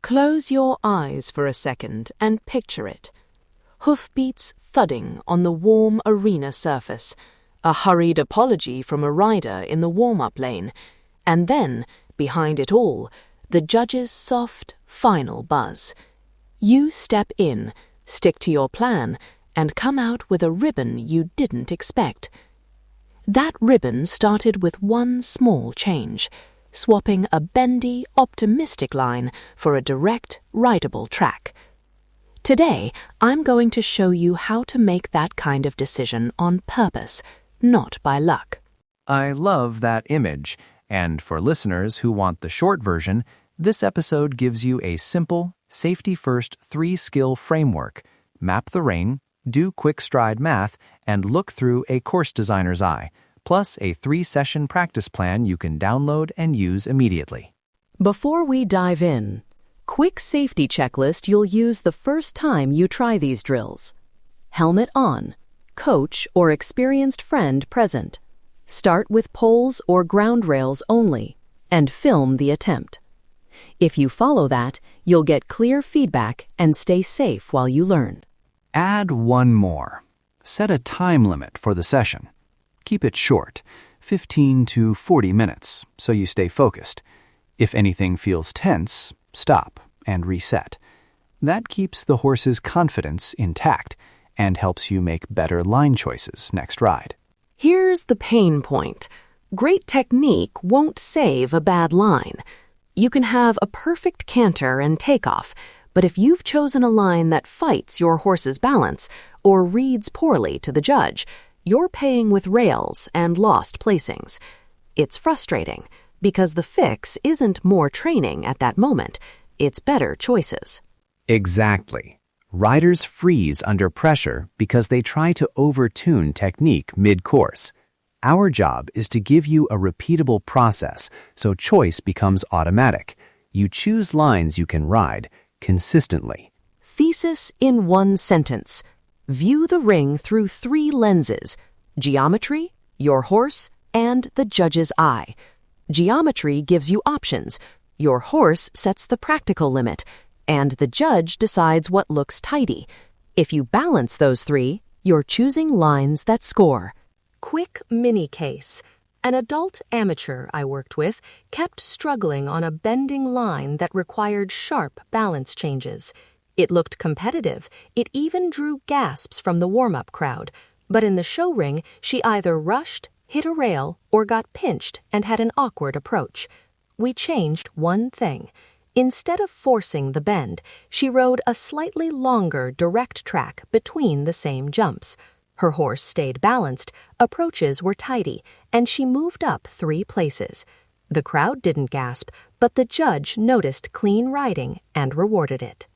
Close your eyes for a second and picture it. Hoofbeats thudding on the warm arena surface, a hurried apology from a rider in the warm-up lane, and then, behind it all, the judge's soft, final buzz. You step in, stick to your plan, and come out with a ribbon you didn't expect. That ribbon started with one small change, swapping a bendy, optimistic line for a direct, rideable track. Today, I'm going to show you how to make that kind of decision on purpose, not by luck. I love that image, and for listeners who want the short version, this episode gives you a simple, safety-first 3-skill framework. Map the rain, do quick stride math, and look through a course designer's eye, plus a 3-session practice plan you can download and use immediately. Before we dive in, quick safety checklist you'll use the first time you try these drills. Helmet on, coach or experienced friend present. Start with poles or ground rails only, and film the attempt. If you follow that, you'll get clear feedback and stay safe while you learn. Add one more. Set a time limit for the session. Keep it short, 15 to 40 minutes, so you stay focused. If anything feels tense, stop and reset. That keeps the horse's confidence intact and helps you make better line choices next ride. Here's the pain point. Great technique won't save a bad line. You can have a perfect canter and takeoff, but if you've chosen a line that fights your horse's balance or reads poorly to the judge, you're paying with rails and lost placings. It's frustrating because the fix isn't more training at that moment, it's better choices. Exactly. Riders freeze under pressure because they try to overtune technique mid-course. Our job is to give you a repeatable process so choice becomes automatic. You choose lines you can ride consistently. Thesis in one sentence. View the ring through 3 lenses: geometry, your horse, and the judge's eye. Geometry gives you options. Your horse sets the practical limit, and the judge decides what looks tidy. If you balance those 3, you're choosing lines that score. Quick mini case. An adult amateur I worked with kept struggling on a bending line that required sharp balance changes. It looked competitive. It even drew gasps from the warm-up crowd. But in the show ring, she either rushed, hit a rail, or got pinched and had an awkward approach. We changed one thing. Instead of forcing the bend, she rode a slightly longer direct track between the same jumps. Her horse stayed balanced, approaches were tidy, and she moved up 3 places. The crowd didn't gasp, but the judge noticed clean riding and rewarded it.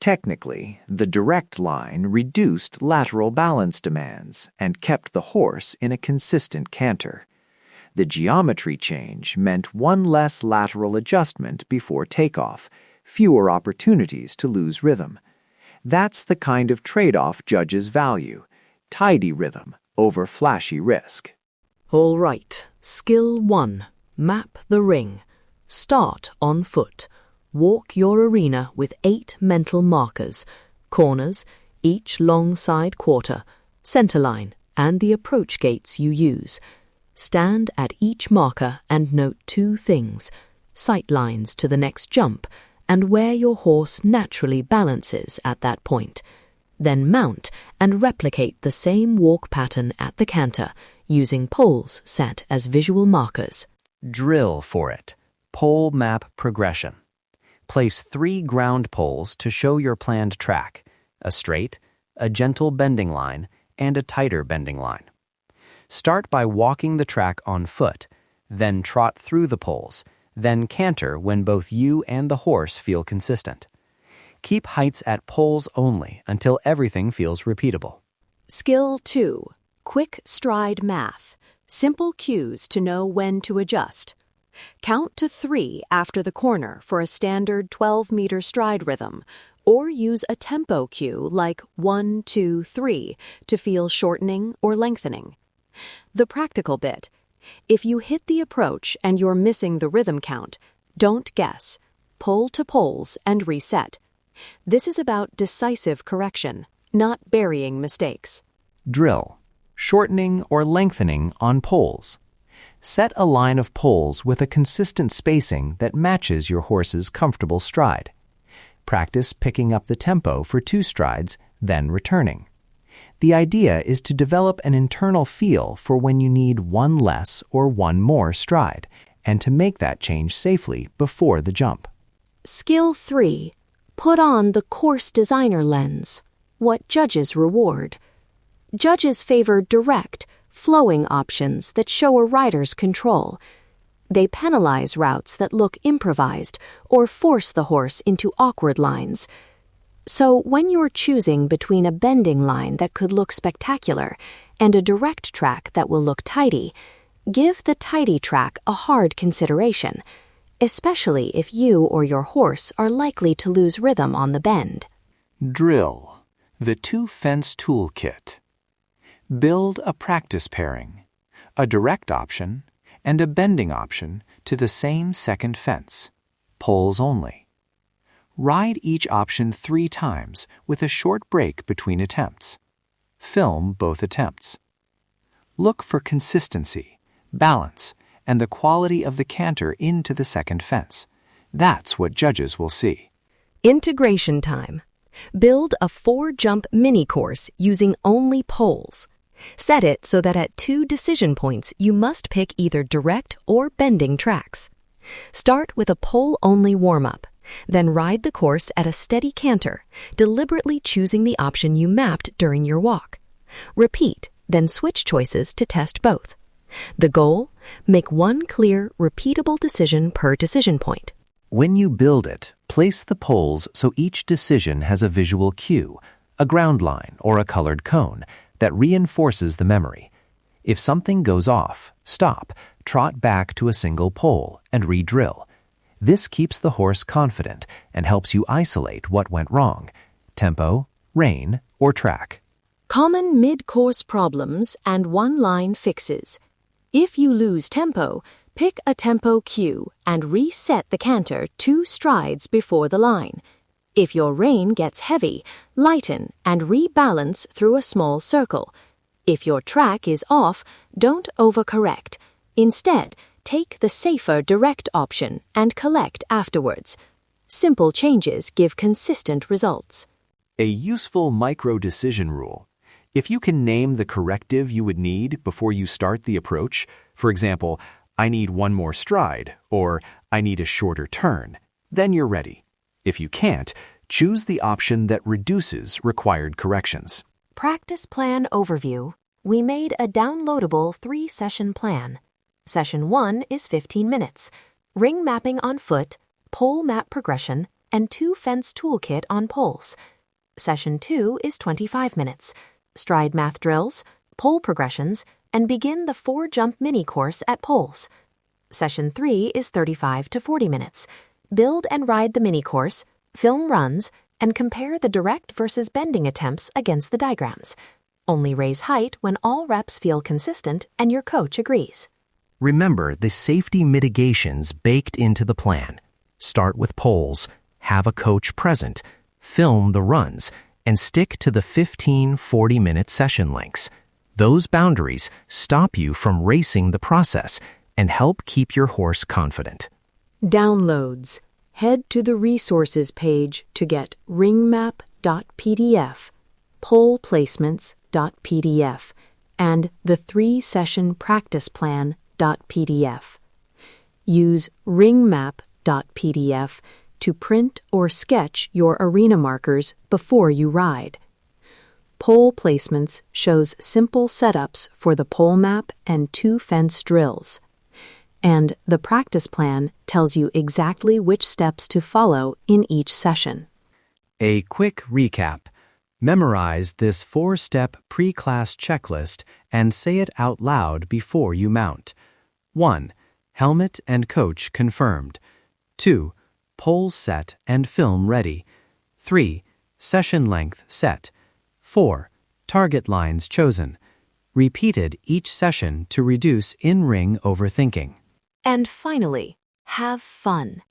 Technically, the direct line reduced lateral balance demands and kept the horse in a consistent canter. The geometry change meant one less lateral adjustment before takeoff, fewer opportunities to lose rhythm. That's the kind of trade-off judges value: tidy rhythm over flashy risk. All right, skill 1, map the ring. Start on foot. Walk your arena with 8 mental markers: corners, each long side quarter, center line, and the approach gates you use. Stand at each marker and note 2 things: sight lines to the next jump and where your horse naturally balances at that point. Then mount and replicate the same walk pattern at the canter, using poles set as visual markers. Drill for it. Pole map progression. Place 3 ground poles to show your planned track: a straight, a gentle bending line, and a tighter bending line. Start by walking the track on foot, then trot through the poles, then canter when both you and the horse feel consistent. Keep heights at poles only until everything feels repeatable. Skill 2, quick stride math. Simple cues to know when to adjust. Count to 3 after the corner for a standard 12-meter stride rhythm, or use a tempo cue like 1, 2, 3 to feel shortening or lengthening. The practical bit: if you hit the approach and you're missing the rhythm count, don't guess. pull to poles and reset. This is about decisive correction, not burying mistakes. Drill. Shortening or lengthening on poles. Set a line of poles with a consistent spacing that matches your horse's comfortable stride. Practice picking up the tempo for 2 strides, then returning. The idea is to develop an internal feel for when you need 1 less or 1 more stride, and to make that change safely before the jump. Skill 3. Put on the course designer lens. What judges reward. Judges favor direct, flowing options that show a rider's control. They penalize routes that look improvised or force the horse into awkward lines. So when you're choosing between a bending line that could look spectacular and a direct track that will look tidy, give the tidy track a hard consideration, especially if you or your horse are likely to lose rhythm on the bend. Drill. The 2-fence toolkit. Build a practice pairing, a direct option, and a bending option to the same second fence, poles only. Ride each option 3 times with a short break between attempts. Film both attempts. Look for consistency, balance, and the quality of the canter into the second fence. That's what judges will see. Integration time. Build a 4-jump mini course using only poles. Set it so that at 2 decision points you must pick either direct or bending tracks. Start with a pole-only warm-up, then ride the course at a steady canter, deliberately choosing the option you mapped during your walk. Repeat, then switch choices to test both. The goal? Make 1 clear, repeatable decision per decision point. When you build it, place the poles so each decision has a visual cue, a ground line or a colored cone, that reinforces the memory. If something goes off, stop, trot back to a single pole, and re-drill. This keeps the horse confident and helps you isolate what went wrong: tempo, rein, or track. Common mid-course problems and one-line fixes. If you lose tempo, pick a tempo cue and reset the canter 2 strides before the line. If your rein gets heavy, lighten and rebalance through a small circle. If your track is off, don't overcorrect. Instead, take the safer direct option and collect afterwards. Simple changes give consistent results. A useful micro-decision rule. If you can name the corrective you would need before you start the approach, for example, I need 1 more stride, or I need a shorter turn, then you're ready. If you can't, choose the option that reduces required corrections. Practice plan overview. We made a downloadable 3-session plan. Session 1 is 15 minutes. Ring mapping on foot, pole map progression, and 2-fence toolkit on poles. Session 2 is 25 minutes. Stride math drills, pole progressions, and begin the 4-jump mini course at poles. Session 3 is 35 to 40 minutes. Build and ride the mini course, film runs, and compare the direct versus bending attempts against the diagrams. Only raise height when all reps feel consistent and your coach agrees. Remember the safety mitigations baked into the plan. Start with poles, have a coach present, film the runs, and stick to the 15-40-minute session lengths. Those boundaries stop you from racing the process and help keep your horse confident. Downloads. Head to the resources page to get ringmap.pdf, poleplacements.pdf, and the 3-session practice plan.pdf. Use ringmap.pdf to print or sketch your arena markers before you ride. Pole Placements shows simple setups for the pole map and 2-fence drills. And the practice plan tells you exactly which steps to follow in each session. A quick recap. Memorize this 4-step pre-class checklist and say it out loud before you mount. 1. Helmet and coach confirmed. 2. Poles set and film ready. 3. Session length set. 4. Target lines chosen. Repeated each session to reduce in-ring overthinking. And finally, have fun.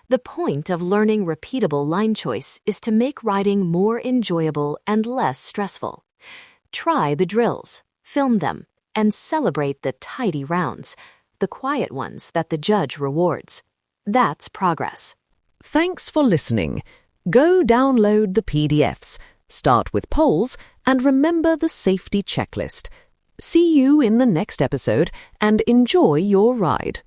The point of learning repeatable line choice is to make riding more enjoyable and less stressful. Try the drills, film them, and celebrate the tidy rounds, the quiet ones that the judge rewards. That's progress. Thanks for listening. Go download the PDFs, start with polls, and remember the safety checklist. See you in the next episode and enjoy your ride.